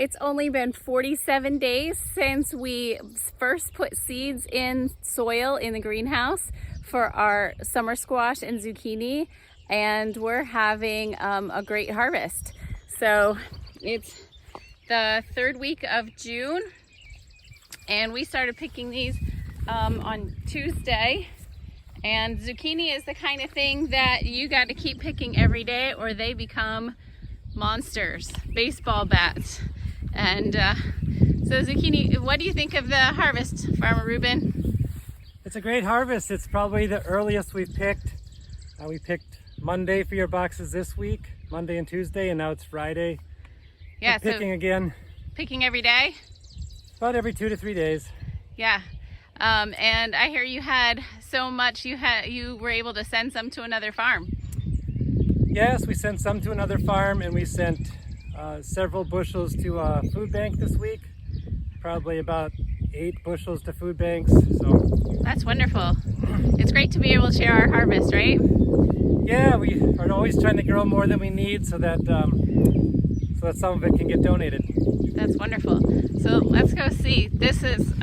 It's only been 47 days since we first put seeds in soil in the greenhouse for our summer squash and zucchini, and we're having a great harvest. So it's the third week of June, and we started picking these on Tuesday. And zucchini is the kind of thing that you got to keep picking every day or they become monsters, baseball bats. And so zucchini, what do you think of the harvest, Farmer Ruben? It's a great harvest. It's probably the earliest we've picked. We picked Monday for your boxes this week, Monday and Tuesday, and now it's Friday. Yeah, we're picking again. Picking every day? About every 2 to 3 days. Yeah. And I hear you had so much, you were able to send some to another farm. Yes, we sent some to another farm, and we sent several bushels to a food bank this week. Probably about 8 bushels to food banks. So that's wonderful. It's great to be able to share our harvest, right? Yeah, we are always trying to grow more than we need so that some of it can get donated. That's wonderful. So let's go see. This is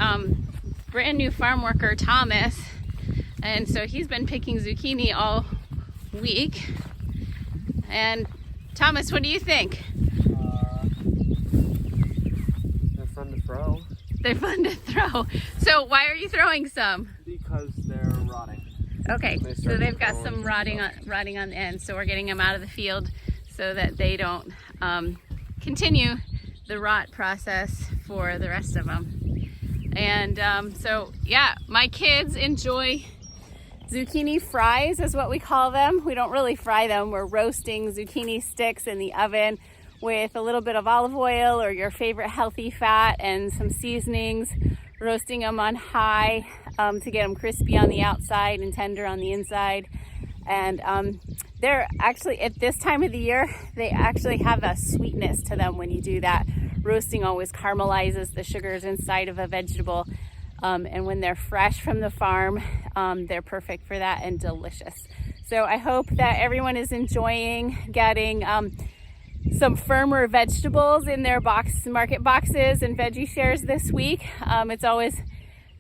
brand new farm worker Thomas, and so he's been picking zucchini all week. And Thomas, what do you think? They're fun to throw. They're fun to throw. So why are you throwing some? Because they're rotting. Okay, so they've got some rotting on the end, so we're getting them out of the field so that they don't continue the rot process for the rest of them. And so yeah, my kids enjoy zucchini fries is what we call them. We don't really fry them. We're roasting zucchini sticks in the oven with a little bit of olive oil or your favorite healthy fat and some seasonings, roasting them on high to get them crispy on the outside and tender on the inside. And they're actually, at this time of the year, they actually have a sweetness to them when you do that. Roasting always caramelizes the sugars inside of a vegetable. And when they're fresh from the farm, they're perfect for that and delicious. So I hope that everyone is enjoying getting some firmer vegetables in their market boxes and veggie shares this week. It's always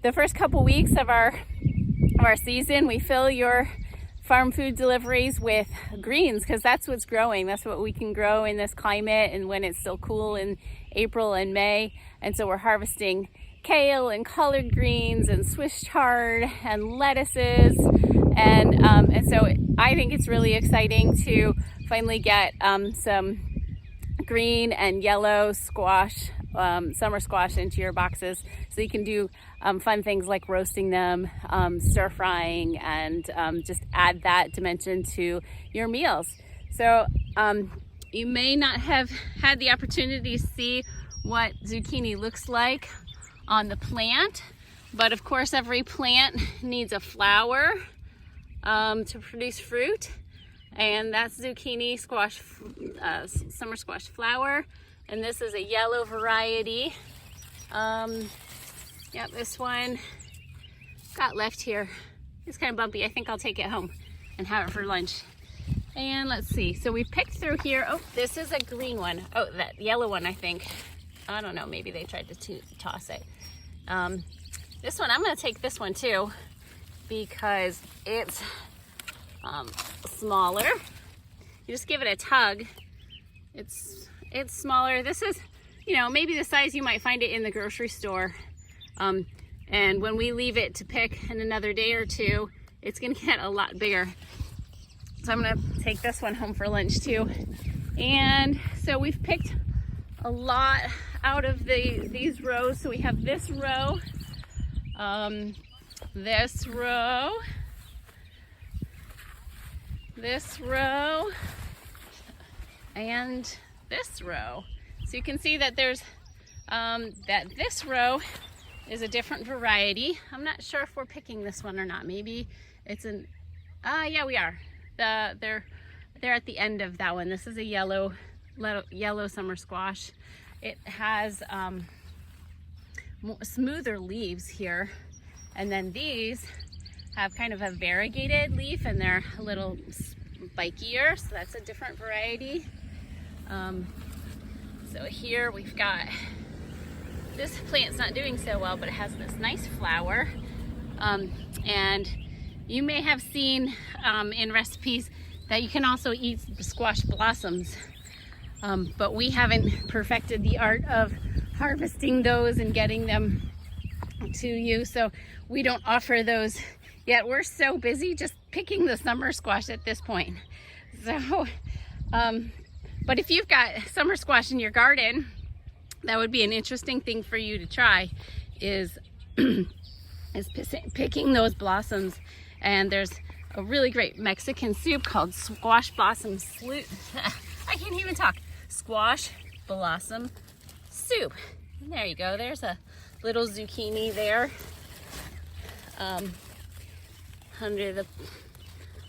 the first couple weeks of our season. We fill your farm food deliveries with greens because that's what's growing. That's what we can grow in this climate and when it's still cool in April and May. And so we're harvesting kale and collard greens and Swiss chard and lettuces. And so I think it's really exciting to finally get some green and yellow squash, summer squash into your boxes so you can do fun things like roasting them, stir frying, and just add that dimension to your meals. So you may not have had the opportunity to see what zucchini looks like on the plant, but of course every plant needs a flower to produce fruit, and that's zucchini squash, summer squash flower, and this is a yellow variety. Yep, this one got left here. It's kind of bumpy. I think I'll take it home and have it for lunch. And let's see, so we picked through here. Oh, this is a green one. Oh, that yellow one, I think. I don't know, maybe they tried to toss it. This one, I'm gonna take this one too because it's smaller. You just give it a tug. It's smaller. This is, you know, maybe the size you might find it in the grocery store. And when we leave it to pick in another day or two, it's gonna get a lot bigger. So I'm gonna take this one home for lunch too. And so we've picked a lot out of these rows. So we have this row, this row, this row, and this row. So you can see that there's that this row is a different variety. I'm not sure if we're picking this one or not. Maybe it's an yeah, we are. They're at the end of that one. This is a yellow summer squash. It has smoother leaves here, and then these have kind of a variegated leaf and they're a little spikier, so that's a different variety. So here we've got, this plant's not doing so well, but it has this nice flower. And you may have seen in recipes that you can also eat squash blossoms. But we haven't perfected the art of harvesting those and getting them to you, so we don't offer those yet. We're so busy just picking the summer squash at this point. So, but if you've got summer squash in your garden, that would be an interesting thing for you to try, is picking those blossoms. And there's a really great Mexican soup called squash blossom soup. I can't even talk. Squash blossom soup. And there you go. There's a little zucchini there under the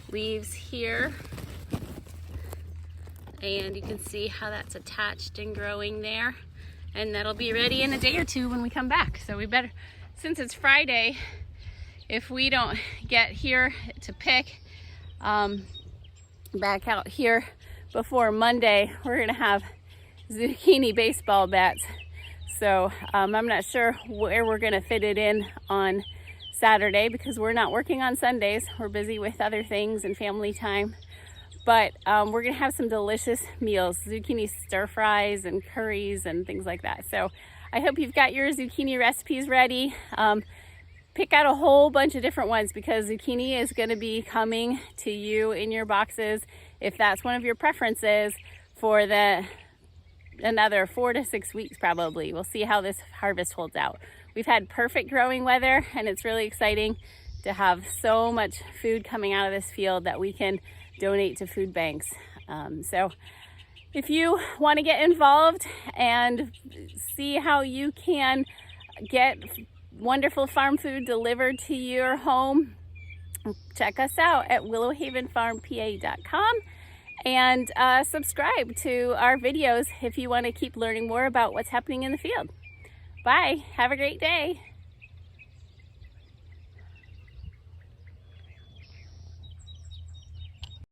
leaves here. And you can see how that's attached and growing there. And that'll be ready in a day or two when we come back. So we better, since it's Friday, if we don't get here to pick back out here before Monday, we're gonna have zucchini baseball bats. So I'm not sure where we're gonna fit it in on Saturday because we're not working on Sundays. We're busy with other things and family time. But we're gonna have some delicious meals, zucchini stir fries and curries and things like that. So I hope you've got your zucchini recipes ready. Pick out a whole bunch of different ones because zucchini is going to be coming to you in your boxes, if that's one of your preferences, for another 4 to 6 weeks probably. We'll see how this harvest holds out. We've had perfect growing weather, and it's really exciting to have so much food coming out of this field that we can donate to food banks. So if you want to get involved and see how you can get wonderful farm food delivered to your home, check us out at willowhavenfarmpa.com and subscribe to our videos if you want to keep learning more about what's happening in the field. Bye. Have a great day.